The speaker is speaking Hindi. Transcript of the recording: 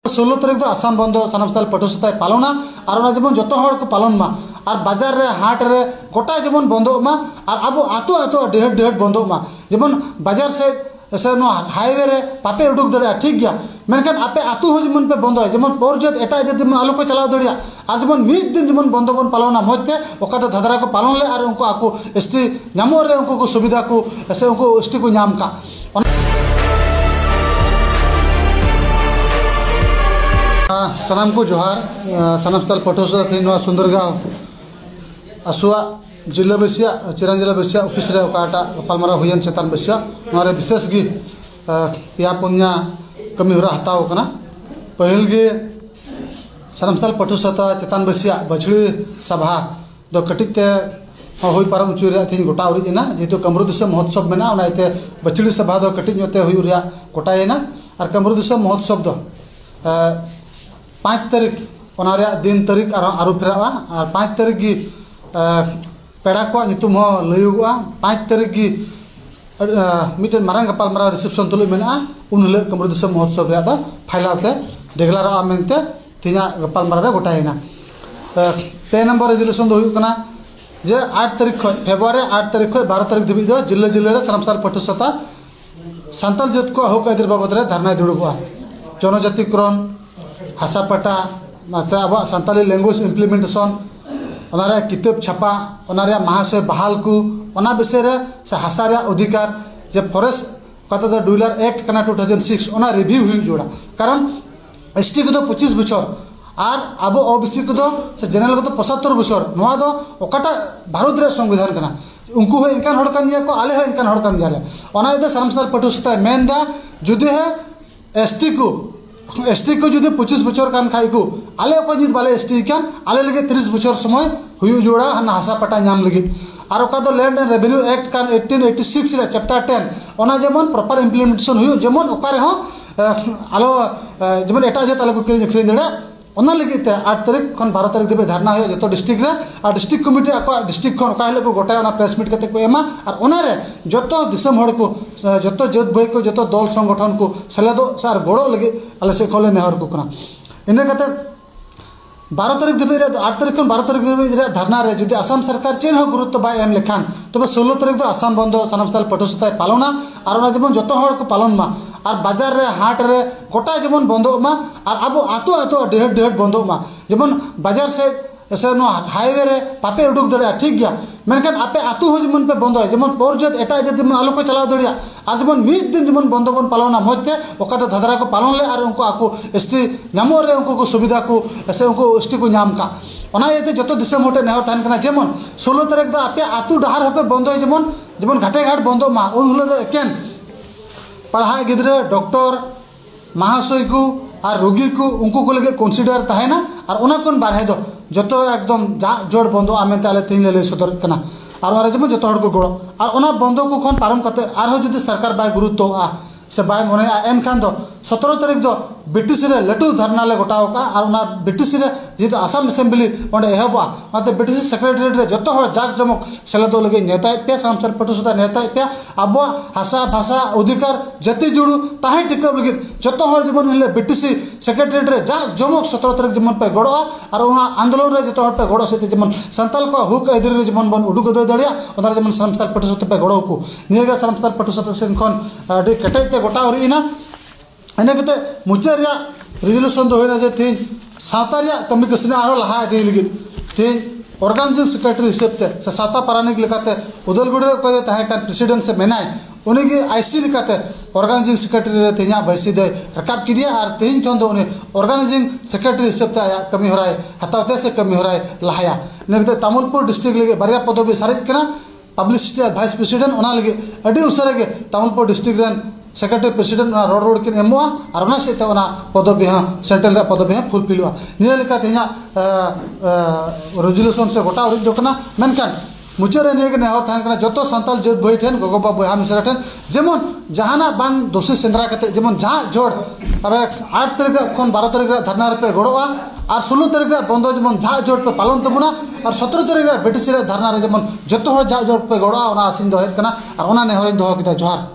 16 तारीख तो आसाम बंद सानामस्थल पटुसता पालना और जेमन जो को पालन मा और बाजार रे हाट रे गोटा जेमन बंदो मा और अब आतो आतो डेढ़ डेढ़ बंदो मा जेमन बाजार से हाईवे रे पापे उडुक दड़िया ठीक गया मेनखान आपे आतु हो जेमन पे बंद है जेमन पर जात एटा जात जेमन आलो को चलाव दड़िया और जेमन मिद दिन जेमन बंद बन पालना मजते ओका दो धदरा को पालन ले और उनको आको एसटी नामो रे उनको सुविधा को ऐसे उनको एसटी को नाम का सलाम को जोहार सानामस्थल पटुसा थी सुंदरगांव आसुआ जिला बेसिया चिरांग जिला बेसिया ऑफिस रे ओकाटा गपालमारा हुयन चेतान बेसिया नोरे विशेष गी पिया पुन्या कमी होरा हताव कना पहल गे सानामस्थल पटुसा चेतान बेसिया बछड़ी सभा दो कटिते होई पारम चुरिया थी गोटा उरिना जेतु कमरू दिसम महोत्सव मेना ओनाइते बछड़ी सभा दो कटिज नोते हुई रिया गोटायना और कमरू दिसम महोत्सव दो 5 तारीख दिन तारीख आरु फेरा और 5 तारीख की पेड़ा को नितुम हो लयुगा 5 तारीख की मिटन मारंग गपालमारा रिसेप्शन तुलु मेना उन हिल कमरू दिसम महोत्सव रे फाइलाते डेगलारा मेनते तीना गपालमारा रे गोटायना पे नंबर रेजुलेशन दो हुई जे 8 तारीख फेब्रुआरी 8 तारीख 12 तारीख धाबी दो जिले जिले रे सानामस्थल पटुसा सान्ताल जात को हक आदिर बाबद रे धरना दुड़ुबा जनजातिकरण हासापाटा माचा अब सान्ताली लैंग्वेज इम्प्लीमेंटेशन ओनारे किताब छापा ओनारे महाशय बहाल को ओना विषय रे से हासा रे अधिकार जे फॉरेस्ट कत द डुइलर एक्ट कना 2006 ओना रिव्यू हुई जोड़ा कारण एसटी को तो 25 बछर और अब ओबीसी को तो से जनरल को तो 75 बछर नोआ दो ओकाटा भारत रे संविधान कना उनको हो इनकान हड़ कान दिया को आले हो इनकान हड़ कान दिया ले ओना दे सानामस्थल पटुसा मेन दा जुदे है एसटी को जुदे 25 बछर कान खाई को आले को जित बाले एसटी कान आले लगे 30 बछर समय हुई जोड़ा हना हासा पटा नाम लगी और ओका दो लैंड एंड रेवेन्यू एक्ट कान 1886 रे चैप्टर 10 ओना जेमन प्रॉपर इम्प्लीमेंटेशन हुई जेमन ओका रे हो आलो जेमन एटा जे ताले को किरी दड़ा ओना लगी 8 तारीख खन 12 तारीख देबे धरना हो जतो डिस्ट्रिक्ट रे और डिस्ट्रिक्ट कमिटी आको डिस्ट्रिक्ट खन ओका हेले को गोटा ओना प्रेस मीट कते को एमा और ओना रे जतो दिसम हड़ को जतो जत भाई को जतो दल संगठन को सेलेदो सार गोड़ो लगी आले से खोले नेहर को कना इने कते 12 तारीख देबे 8 तारीख खन 12 तारीख देबे धरना रे जुदी आसाम सरकार चेन हो गुरुत्व बाय एम लेखान तबे 16 तारीख दो आसाम बंद सानामस्थल पटुसा पालना और ओना जेमन जतो हड़ को पालन मा और बाजार रे हाट रे गोटा जेमन बंदो मा और अब आतो आतो डेढ़ डेढ़ बंदो मा जेमन बाजार से ऐसे नो हाईवे रे पापे उडुक दड़िया ठीक गया मेनखान आपे आतु हो जेमन पे बंद है जेमन पर जात एटा जात जेमन आलो को चलाव दड़िया और जेमन मिद दिन जेमन बंद बन पालना मजते ओका दो धदरा को पालन ले और उनको आको एसटी नामो रे उनको सुविधा को ऐसे उनको एसटी को नाम का ओना येते जतो दिसम होटे नेहर थान कना जेमन 16 तारीख दो आपे आतु डहार होपे बंद है जेमन घाटे घाट बंद मा उन हुलो दो एकेन पढ़ाई गिद्रे डॉक्टर महाशय को और रोगी को उनको को लगे कन्सिडर तहना और उना कोन बारहे दो जतो एकदम जा जोड़ बंदो आमे ताले तीन ले सदर कना और ओरा जेमन जतो हड़ को गोड़ो और उना बंदो को खन पारम कते आर हो जुदी सरकार बाय गुरुत्व से बाय मने एन खान दो 17 तारीख दो ब्रिटिश रे लटू धरना ले गोटाव का और उना ब्रिटिश रे जेतो आसाम असेंबली ओंडे एहबा माते ब्रिटिश सेक्रेटरीट रे जतो हड़ जाक जमक सेलेदो लगे नेता पे सानामस्थल पटुसा नेता पे अब हासा भाषा अधिकार जति जुड़ू ताहे टिकब लगे जतो हड़ जेमन ले ब्रिटिश सेक्रेटरीट रे जाक जमक 17 तारीख जेमन पे गड़ो और वहां आंदोलन रे जतो हड़ पे गड़ो से जेमन संताल को हुक एदिर रे जेमन बन उडुक दे दड़िया ओना जेमन सानामस्थल पटुसा पे गड़ो को नियगा सानामस्थल पटुसा सेन खन अडी केटेते गोटा उरिना इने कते मुचा रे रेजुलेशन दो होना जे थी साता रे कमी कसने आरो लहा दे लगी थी ऑर्गेनाइजिंग सेक्रेटरी हिसाब से साता पारानिक लेकाते उदलगुड़ी को ताहे का प्रेसिडेंट से मेनाय उनी की आईसी लेकाते ऑर्गेनाइजिंग सेक्रेटरी रे तेया बैसी दे रकाब की दिया और तेन चंदो उनी ऑर्गेनाइजिंग सेक्रेटरी हिसाब से आया कमी होराय हतावते से कमी होराय लहाया नेकते तामुलपुर डिस्ट्रिक्ट लेगे बारिया पदवी सारे कना पब्लिसिटी वाइस प्रेसिडेंट ओना लेगे अडी उसरे के Tamulpur district rain secretary president road के एमोआ और से पदवी सेंट्रल पदवी फुलफिलवा निया लेका तेना रेजुलेशन से गोटा उरिद दोकना मेनखान मुचारे निया के नेहर थान कना जतो सान्ताल जात भाई ठेन गोगोबा बहा मिसरा ठेन जेमन जहाना बांग दोषी सेंद्रा कते जेमन जहाँ जोड़ अब 8 तारीख खन 12 तारीख धरना पे गड़ोआ और 16 तारीख बंद जेमन जहाँ जोड़ पे पालन तबना और 17 तारीख ब्रिटिश धरना जेमन जतो हर जहाँ जोड़ पे गड़ोआ आसिन दोहर कना और नेहर दोह किता जोहार।